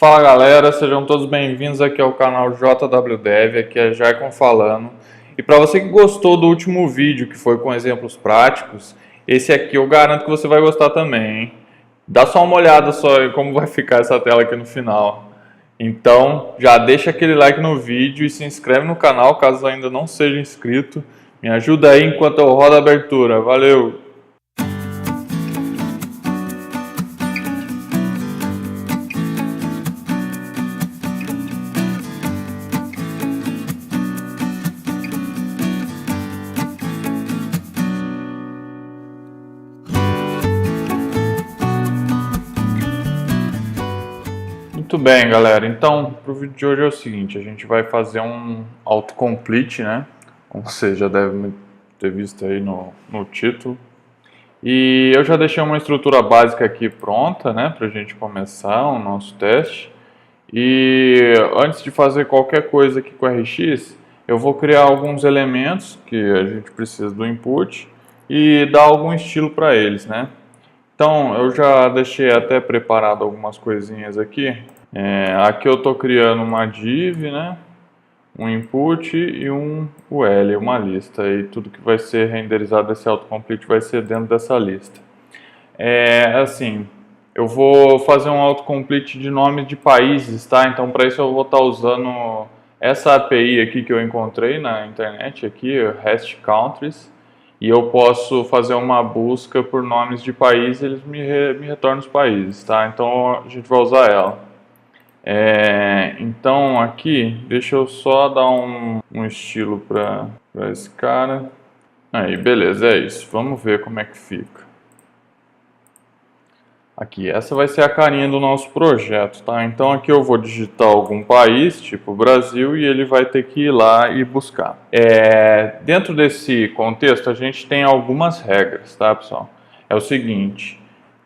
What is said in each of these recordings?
Fala galera, sejam todos bem-vindos aqui ao canal JWDev, aqui é Jaicon falando. E para você que gostou do último vídeo, que foi com exemplos práticos, esse aqui eu garanto que você vai gostar também, hein? Dá só uma olhada só em como vai ficar essa tela aqui no final. Então já deixa aquele like no vídeo e se inscreve no canal caso ainda não seja inscrito. Me ajuda aí enquanto eu rodo a abertura. Valeu! Muito bem, galera. Então, para o vídeo de hoje é o seguinte: a gente vai fazer um autocomplete, né? Como você já deve ter visto aí no título. E eu já deixei uma estrutura básica aqui pronta, né? Para a gente começar o nosso teste. E antes de fazer qualquer coisa aqui com o RX, eu vou criar alguns elementos que a gente precisa do input e dar algum estilo para eles, né? Então, eu já deixei até preparado algumas coisinhas aqui. Aqui eu estou criando uma div, né? Um input e um UL, uma lista. E tudo que vai ser renderizado desse autocomplete vai ser dentro dessa lista. Assim, eu vou fazer um autocomplete de nome de países, tá? Então, para isso eu vou estar usando essa API aqui que eu encontrei na internet, aqui, REST Countries. E eu posso fazer uma busca por nomes de países e eles me retornam os países, tá? Então a gente vai usar ela. Então aqui, deixa eu só dar um estilo para esse cara. Aí, beleza, é isso. Vamos ver como é que fica. Aqui, essa vai ser a carinha do nosso projeto, tá? Então aqui eu vou digitar algum país, tipo Brasil, e ele vai ter que ir lá e buscar. Dentro desse contexto a gente tem algumas regras, tá, pessoal? É o seguinte: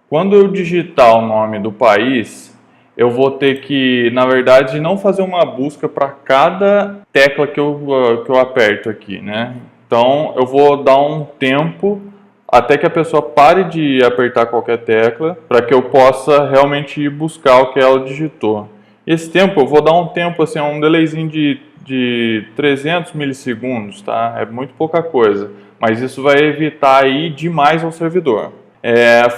quando eu digitar o nome do país, eu vou ter que, na verdade, não fazer uma busca para cada tecla que eu aperto aqui, né? Então eu vou dar um tempo até que a pessoa pare de apertar qualquer tecla, para que eu possa realmente ir buscar o que ela digitou. Esse tempo, eu vou dar um tempo, assim, um delayzinho de 300 milissegundos, tá? É muito pouca coisa, mas isso vai evitar ir demais ao servidor.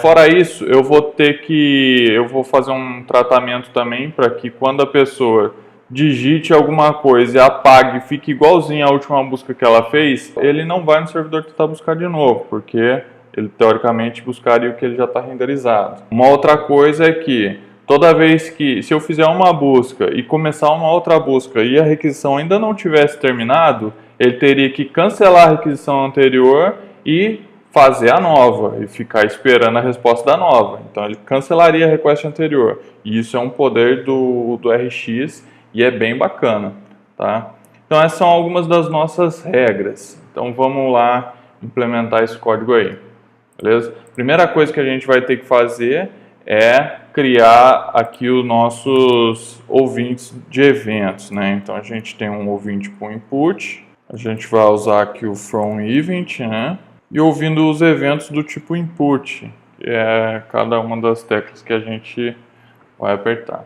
Fora isso, eu vou fazer um tratamento também, para que quando a pessoa digite alguma coisa e apague, fique igualzinho à última busca que ela fez, ele não vai no servidor tentar buscar de novo, porque ele teoricamente buscaria o que ele já está renderizado. Uma outra coisa é que toda vez que, se eu fizer uma busca e começar uma outra busca e a requisição ainda não tivesse terminado, ele teria que cancelar a requisição anterior e fazer a nova e ficar esperando a resposta da nova. Então ele cancelaria a request anterior. E isso é um poder do RX e é bem bacana, tá? Então essas são algumas das nossas regras. Então vamos lá implementar esse código aí, beleza? Primeira coisa que a gente vai ter que fazer é criar aqui os nossos ouvintes de eventos, né? Então a gente tem um ouvinte para o input, a gente vai usar aqui o from event, né? E ouvindo os eventos do tipo input, que é cada uma das teclas que a gente vai apertar.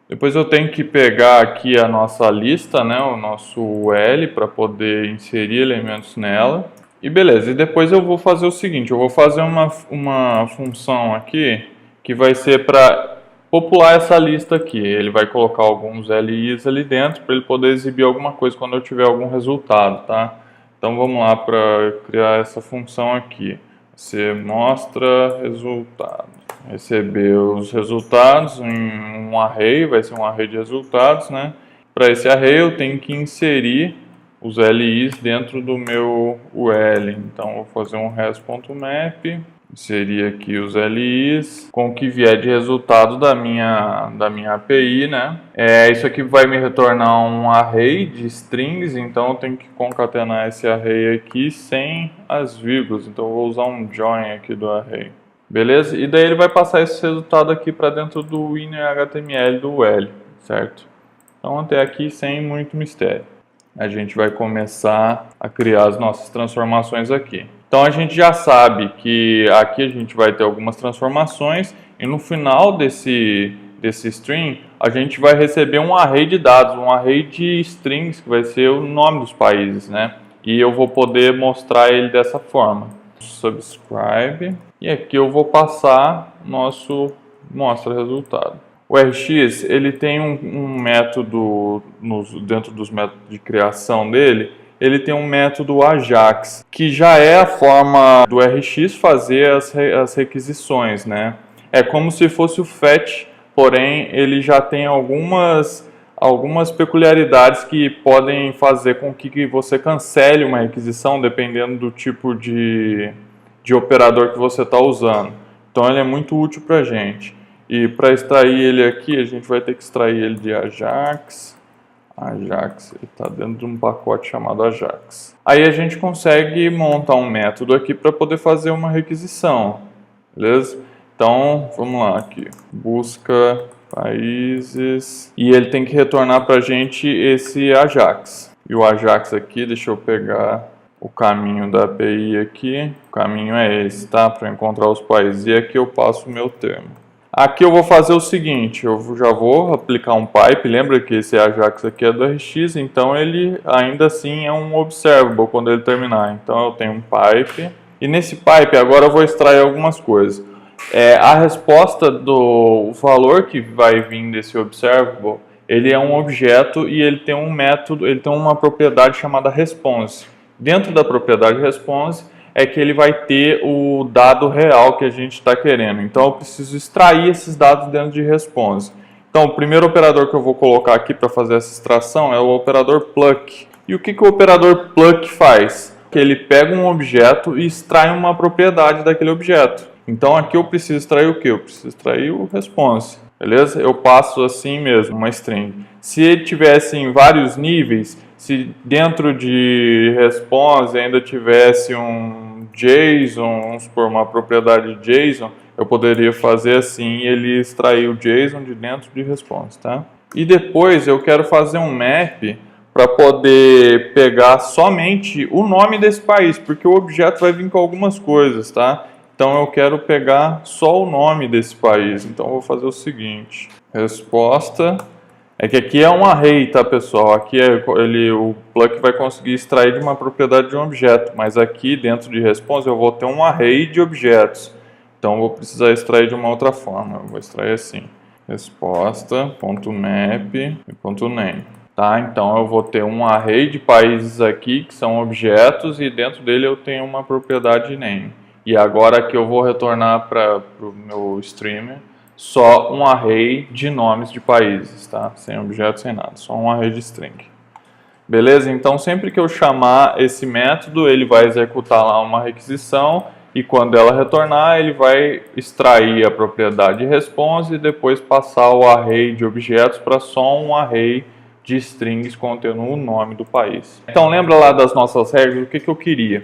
Depois eu tenho que pegar aqui a nossa lista, né, o nosso UL, para poder inserir elementos nela. E beleza, e depois eu vou fazer o seguinte: eu vou fazer uma função aqui que vai ser para popular essa lista aqui. Ele vai colocar alguns LIs ali dentro para ele poder exibir alguma coisa quando eu tiver algum resultado, tá? Então vamos lá para criar essa função aqui. Você mostra resultado. Receber os resultados em um array, vai ser um array de resultados, né? Para esse array eu tenho que inserir os LIs dentro do meu UL. Então vou fazer um res.map, inserir aqui os LIs com o que vier de resultado da minha API, né? Isso aqui vai me retornar um array de strings, então eu tenho que concatenar esse array aqui sem as vírgulas. Então eu vou usar um join aqui do array. Beleza? E daí ele vai passar esse resultado aqui para dentro do inner.html do UL, certo? Então até aqui sem muito mistério. A gente vai começar a criar as nossas transformações aqui. Então a gente já sabe que aqui a gente vai ter algumas transformações e no final desse desse string, a gente vai receber um array de dados, um array de strings, que vai ser o nome dos países, né? E eu vou poder mostrar ele dessa forma. Subscribe. E aqui eu vou passar nosso mostra resultado. O RX, ele tem um método, dentro dos métodos de criação dele, ele tem um método Ajax, que já é a forma do RX fazer as requisições, né? É como se fosse o fetch, porém ele já tem algumas peculiaridades que podem fazer com que você cancele uma requisição dependendo do tipo de operador que você está usando. Então ele é muito útil para a gente. E para extrair ele aqui, a gente vai ter que extrair ele de Ajax. Ajax, ele está dentro de um pacote chamado Ajax. Aí a gente consegue montar um método aqui para poder fazer uma requisição, beleza? Então, vamos lá aqui. Busca países. E ele tem que retornar para a gente esse Ajax. E o Ajax aqui, deixa eu pegar o caminho da API aqui. O caminho é esse, tá? Para encontrar os países. E aqui eu passo o meu termo. Aqui eu vou fazer o seguinte, eu já vou aplicar um pipe, lembra que esse Ajax aqui é do RX, então ele ainda assim é um observable quando ele terminar. Então eu tenho um pipe, e nesse pipe agora eu vou extrair algumas coisas. A resposta do valor que vai vir desse observable, ele é um objeto e ele tem um método, ele tem uma propriedade chamada response. Dentro da propriedade response, é que ele vai ter o dado real que a gente está querendo. Então eu preciso extrair esses dados dentro de response. Então o primeiro operador que eu vou colocar aqui para fazer essa extração é o operador pluck. E o que o operador pluck faz? Que ele pega um objeto e extrai uma propriedade daquele objeto. Então aqui eu preciso extrair o que? Eu preciso extrair o response. Beleza? Eu passo assim mesmo, uma string. Se ele tivesse em vários níveis, se dentro de response ainda tivesse um JSON, vamos supor uma propriedade JSON, eu poderia fazer assim e ele extrair o JSON de dentro de response, tá? E depois eu quero fazer um map para poder pegar somente o nome desse país, porque o objeto vai vir com algumas coisas, tá? Então eu quero pegar só o nome desse país. Então eu vou fazer o seguinte: resposta. É que aqui é um array, tá, pessoal? Aqui o pluck vai conseguir extrair de uma propriedade de um objeto, mas aqui dentro de response eu vou ter um array de objetos. Então eu vou precisar extrair de uma outra forma. Eu vou extrair assim: resposta.map e .name. Tá? Então eu vou ter um array de países aqui que são objetos e dentro dele eu tenho uma propriedade name. E agora aqui eu vou retornar para o meu streamer só um array de nomes de países, tá? Sem objetos, sem nada, só um array de string. Beleza? Então sempre que eu chamar esse método, ele vai executar lá uma requisição e quando ela retornar, ele vai extrair a propriedade response e depois passar o array de objetos para só um array de strings contendo o nome do país. Então lembra lá das nossas regras, o que eu queria?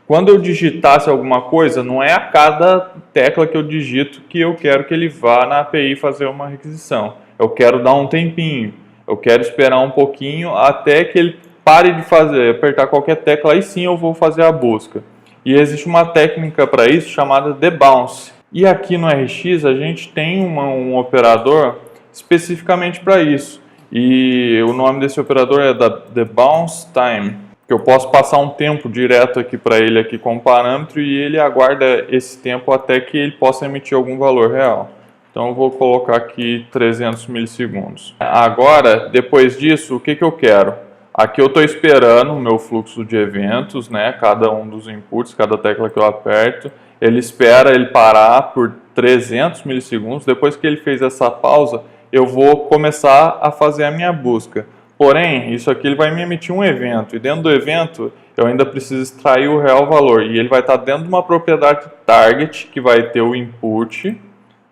Quando eu digitasse alguma coisa, não é a cada tecla que eu digito que eu quero que ele vá na API fazer uma requisição. Eu quero dar um tempinho, eu quero esperar um pouquinho até que ele pare de apertar qualquer tecla, aí sim eu vou fazer a busca. E existe uma técnica para isso chamada debounce. E aqui no RX a gente tem um operador especificamente para isso. E o nome desse operador é da debounce time. Que eu posso passar um tempo direto aqui para ele aqui com o parâmetro e ele aguarda esse tempo até que ele possa emitir algum valor real. Então eu vou colocar aqui 300 milissegundos. Agora, depois disso, o que eu quero? Aqui eu estou esperando o meu fluxo de eventos, né? Cada um dos inputs, cada tecla que eu aperto, ele espera ele parar por 300 milissegundos. Depois que ele fez essa pausa, eu vou começar a fazer a minha busca. Porém, isso aqui ele vai me emitir um evento, e dentro do evento eu ainda preciso extrair o real valor, e ele vai estar dentro de uma propriedade target, que vai ter o input,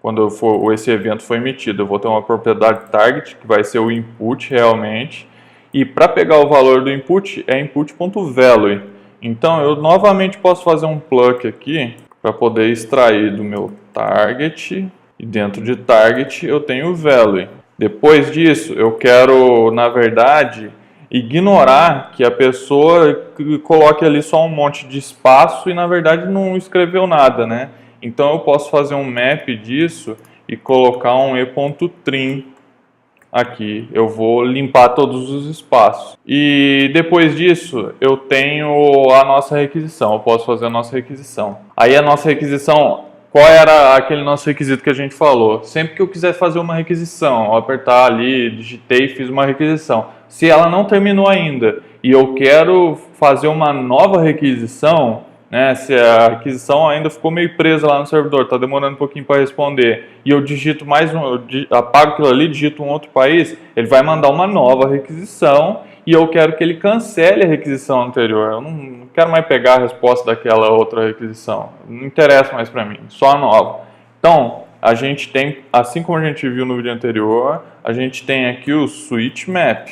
quando esse evento for emitido, eu vou ter uma propriedade target, que vai ser o input realmente, e para pegar o valor do input, é input.value. Então eu novamente posso fazer um pluck aqui, para poder extrair do meu target, e dentro de target eu tenho o value. Depois disso, eu quero, na verdade, ignorar que a pessoa coloque ali só um monte de espaço e, na verdade, não escreveu nada, né? Então, eu posso fazer um map disso e colocar um e.trim aqui. Eu vou limpar todos os espaços. E depois disso, eu tenho a nossa requisição. Eu posso fazer a nossa requisição. Aí a nossa requisição, qual era aquele nosso requisito que a gente falou? Sempre que eu quiser fazer uma requisição, eu apertar ali, digitei e fiz uma requisição. Se ela não terminou ainda e eu quero fazer uma nova requisição, né, se a requisição ainda ficou meio presa lá no servidor, está demorando um pouquinho para responder, e eu digito mais apago aquilo ali, digito um outro país, ele vai mandar uma nova requisição e eu quero que ele cancele a requisição anterior. Eu não quero mais pegar a resposta daquela outra requisição, não interessa mais para mim, só a nova. Então, a gente tem, assim como a gente viu no vídeo anterior, a gente tem aqui o switch map,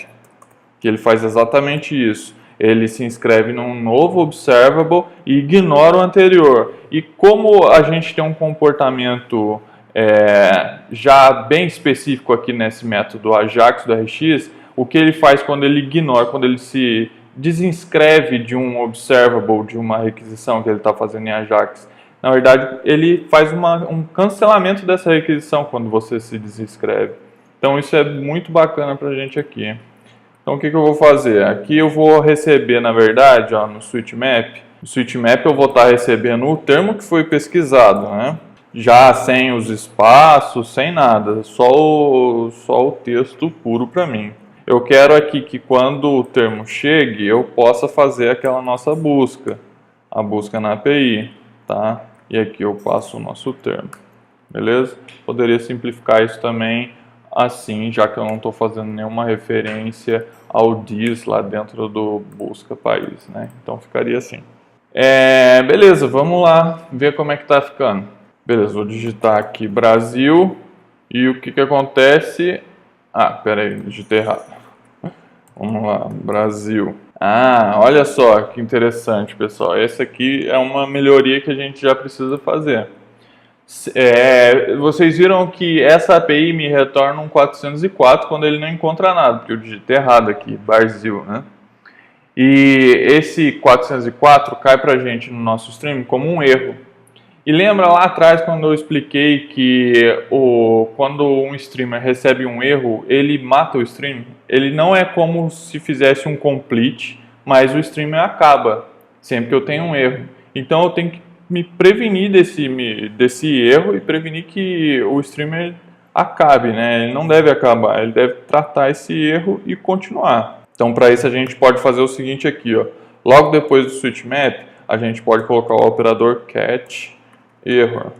que ele faz exatamente isso. Ele se inscreve num novo observable e ignora o anterior. E como a gente tem um comportamento já bem específico aqui nesse método Ajax do RX, o que ele faz quando ele ignora, quando ele se desinscreve de um observable, de uma requisição que ele está fazendo em Ajax, na verdade ele faz um cancelamento dessa requisição quando você se desinscreve. Então isso é muito bacana para a gente aqui. Então o que eu vou fazer? Aqui eu vou receber, na verdade, ó, no switch map. No switch map eu vou estar recebendo o termo que foi pesquisado, né? Já sem os espaços, sem nada, só o texto puro para mim. Eu quero aqui que quando o termo chegue, eu possa fazer aquela nossa busca, a busca na API, tá? E aqui eu passo o nosso termo, beleza? Poderia simplificar isso também assim, já que eu não estou fazendo nenhuma referência ao DIS lá dentro do busca país, né? Então ficaria assim. Beleza, vamos lá ver como é que tá ficando. Beleza, vou digitar aqui Brasil e o que acontece? Ah, pera aí, digitei errado. Vamos lá, Brasil. Ah, olha só que interessante, pessoal. Essa aqui é uma melhoria que a gente já precisa fazer. Vocês viram que essa API me retorna um 404 quando ele não encontra nada, porque eu digitei errado aqui, Brasil, né? E esse 404 cai pra gente no nosso stream como um erro. E lembra lá atrás quando eu expliquei que quando um streamer recebe um erro, ele mata o stream? Ele não é como se fizesse um complete, mas o streamer acaba sempre que eu tenho um erro. Então eu tenho que me prevenir desse erro e prevenir que o streamer acabe, né? Ele não deve acabar, ele deve tratar esse erro e continuar. Então, para isso a gente pode fazer o seguinte aqui, ó. Logo depois do switch map, a gente pode colocar o operador catch error.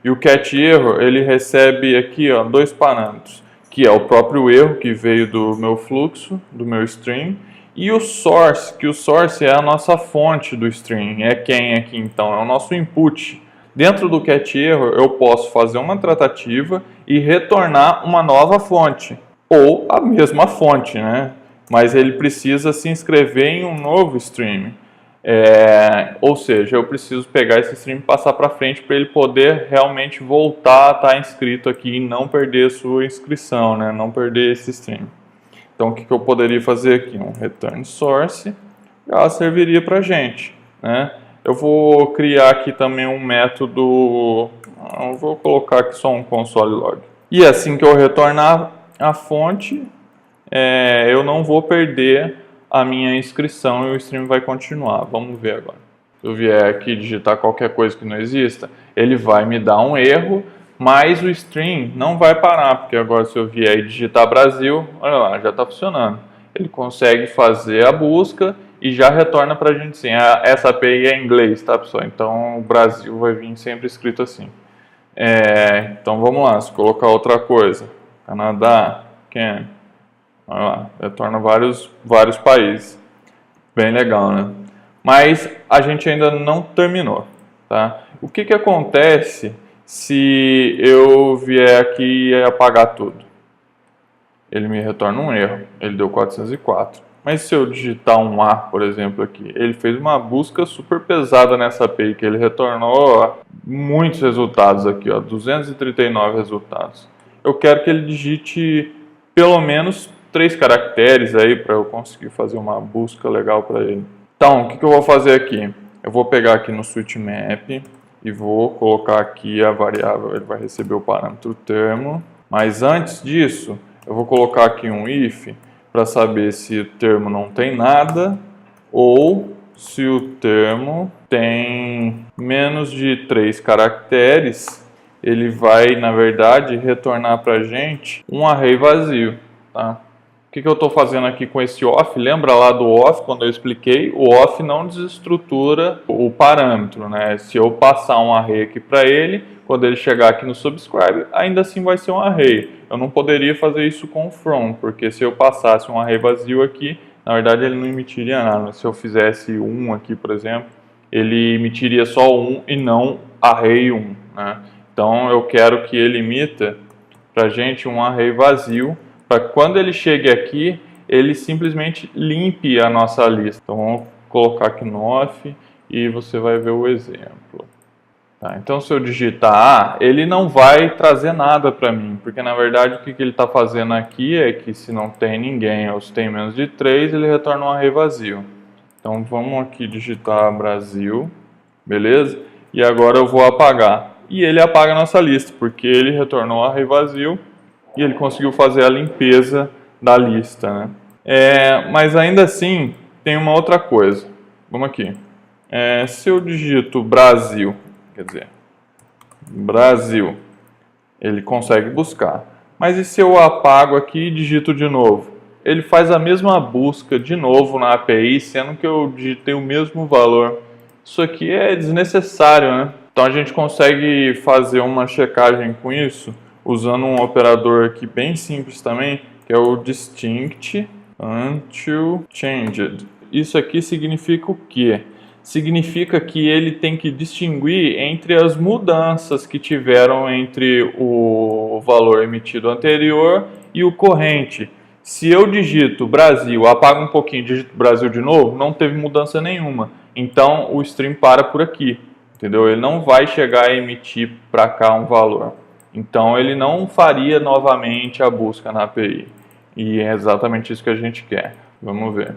E o catch error, ele recebe aqui, ó, dois parâmetros, que é o próprio erro que veio do meu fluxo, do meu stream, e o source, que o source é a nossa fonte do stream, é quem aqui então, é o nosso input. Dentro do catch error eu posso fazer uma tratativa e retornar uma nova fonte, ou a mesma fonte, né? Mas ele precisa se inscrever em um novo stream. Ou seja, eu preciso pegar esse stream e passar para frente para ele poder realmente voltar a estar inscrito aqui e não perder a sua inscrição, né? Não perder esse stream. Então, o que eu poderia fazer aqui? Um return source, ela serviria para a gente, né? Eu vou criar aqui também um método, eu vou colocar aqui só um console log. E assim que eu retornar a fonte, eu não vou perder a minha inscrição e o stream vai continuar. Vamos ver agora. Se eu vier aqui digitar qualquer coisa que não exista, ele vai me dar um erro, mas o stream não vai parar, porque agora se eu vier e digitar Brasil, olha lá, já está funcionando. Ele consegue fazer a busca e já retorna para a gente assim. Essa API é em inglês, tá, pessoal? Então o Brasil vai vir sempre escrito assim. Então vamos lá, se colocar outra coisa. Canadá, Can. Olha lá, retorna vários países. Bem legal, né? Mas a gente ainda não terminou, tá? O que acontece se eu vier aqui e apagar tudo? Ele me retorna um erro, ele deu 404. Mas se eu digitar um A, por exemplo, aqui, ele fez uma busca super pesada nessa API, que ele retornou muitos resultados aqui, ó, 239 resultados. Eu quero que ele digite pelo menos 3 caracteres aí para eu conseguir fazer uma busca legal para ele. Então, o que eu vou fazer aqui? Eu vou pegar aqui no switch map, e vou colocar aqui a variável, ele vai receber o parâmetro termo. Mas antes disso, eu vou colocar aqui um if para saber se o termo não tem nada ou se o termo tem menos de 3 caracteres, ele vai, na verdade, retornar para a gente um array vazio, tá? O que eu estou fazendo aqui com esse off? Lembra lá do off, quando eu expliquei? O off não desestrutura o parâmetro, né? Se eu passar um array aqui para ele, quando ele chegar aqui no subscribe, ainda assim vai ser um array. Eu não poderia fazer isso com o from, porque se eu passasse um array vazio aqui, na verdade ele não emitiria nada. Se eu fizesse 1 aqui, por exemplo, ele emitiria só 1 e não array 1, né? Então eu quero que ele emita para a gente um array vazio, para quando ele chegue aqui, ele simplesmente limpe a nossa lista. Então vamos colocar aqui no off e você vai ver o exemplo. Tá, então se eu digitar A, ele não vai trazer nada para mim, porque na verdade o que ele está fazendo aqui é que se não tem ninguém ou se tem menos de 3, ele retorna um array vazio. Então vamos aqui digitar Brasil, beleza? E agora eu vou apagar. E ele apaga a nossa lista, porque ele retornou um array vazio e ele conseguiu fazer a limpeza da lista, né? Mas ainda assim, tem uma outra coisa. Vamos aqui. Se eu digito Brasil, quer dizer, Brasil, ele consegue buscar. Mas e se eu apago aqui e digito de novo? Ele faz a mesma busca de novo na API, sendo que eu digitei o mesmo valor. Isso aqui é desnecessário, né? Então a gente consegue fazer uma checagem com isso, usando um operador aqui bem simples também, que é o distinct until changed. Isso aqui significa o quê? Significa que ele tem que distinguir entre as mudanças que tiveram entre o valor emitido anterior e o corrente. Se eu digito Brasil, apago um pouquinho e digito Brasil de novo, não teve mudança nenhuma. Então o stream para por aqui, entendeu? Ele não vai chegar a emitir para cá um valor. Então ele não faria novamente a busca na API. E é exatamente isso que a gente quer. Vamos ver.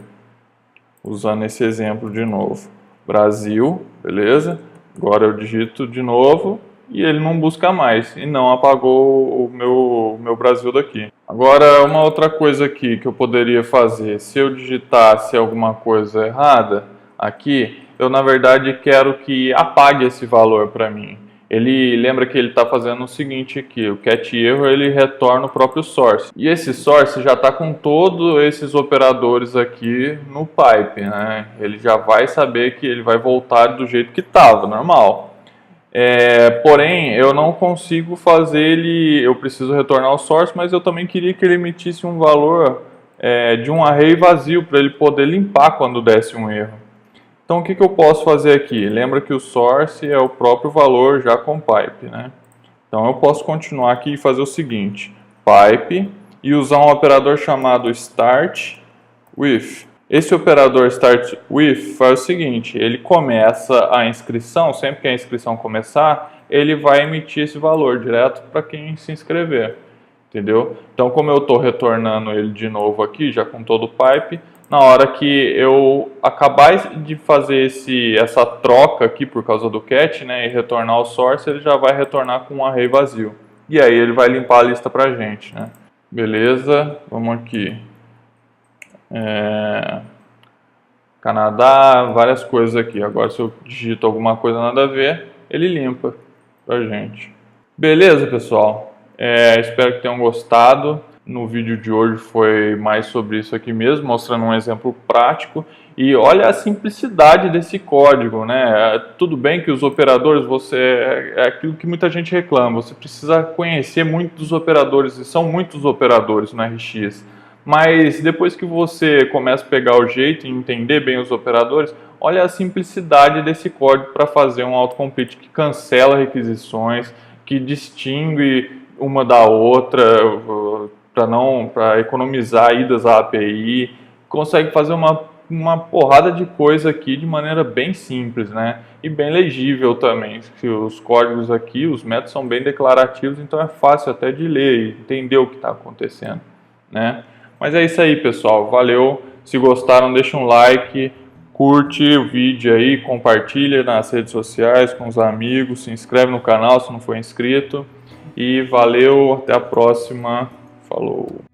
Usando esse exemplo de novo. Brasil, beleza? Agora eu digito de novo e ele não busca mais. E não apagou o meu Brasil daqui. Agora uma outra coisa aqui que eu poderia fazer. Se eu digitasse alguma coisa errada aqui, eu na verdade quero que apague esse valor para mim. Ele lembra que ele está fazendo o seguinte aqui, o cat erro ele retorna o próprio source. E esse source já está com todos esses operadores aqui no pipe, né? Ele já vai saber que ele vai voltar do jeito que estava, normal. Porém, eu não consigo fazer ele, eu preciso retornar o source, mas eu também queria que ele emitisse um valor de um array vazio para ele poder limpar quando desse um erro. Então o que eu posso fazer aqui? Lembra que o source é o próprio valor já com pipe, né? Então eu posso continuar aqui e fazer o seguinte, pipe, e usar um operador chamado start with. Esse operador start with faz o seguinte, ele começa a inscrição, sempre que a inscrição começar, ele vai emitir esse valor direto para quem se inscrever, entendeu? Então como eu estou retornando ele de novo aqui, já com todo o pipe, na hora que eu acabar de fazer essa troca aqui por causa do cat, né, e retornar o source, ele já vai retornar com um array vazio. E aí ele vai limpar a lista pra gente, né? Beleza, vamos aqui. Canadá, várias coisas aqui. Agora se eu digito alguma coisa nada a ver, ele limpa pra gente. Beleza, pessoal? Espero que tenham gostado. No vídeo de hoje foi mais sobre isso aqui mesmo, mostrando um exemplo prático. E olha a simplicidade desse código, né? Tudo bem que os operadores, é aquilo que muita gente reclama, você precisa conhecer muito dos operadores, e são muitos operadores no RX. Mas depois que você começa a pegar o jeito e entender bem os operadores, olha a simplicidade desse código para fazer um autocomplete que cancela requisições, que distingue uma da outra, para economizar idas à API, consegue fazer uma porrada de coisa aqui de maneira bem simples, né? E bem legível também. Os códigos aqui, os métodos são bem declarativos, então é fácil até de ler e entender o que está acontecendo, né? Mas é isso aí, pessoal. Valeu. Se gostaram, deixa um like, curte o vídeo aí, compartilha nas redes sociais com os amigos, se inscreve no canal se não for inscrito. E valeu, até a próxima. Falou!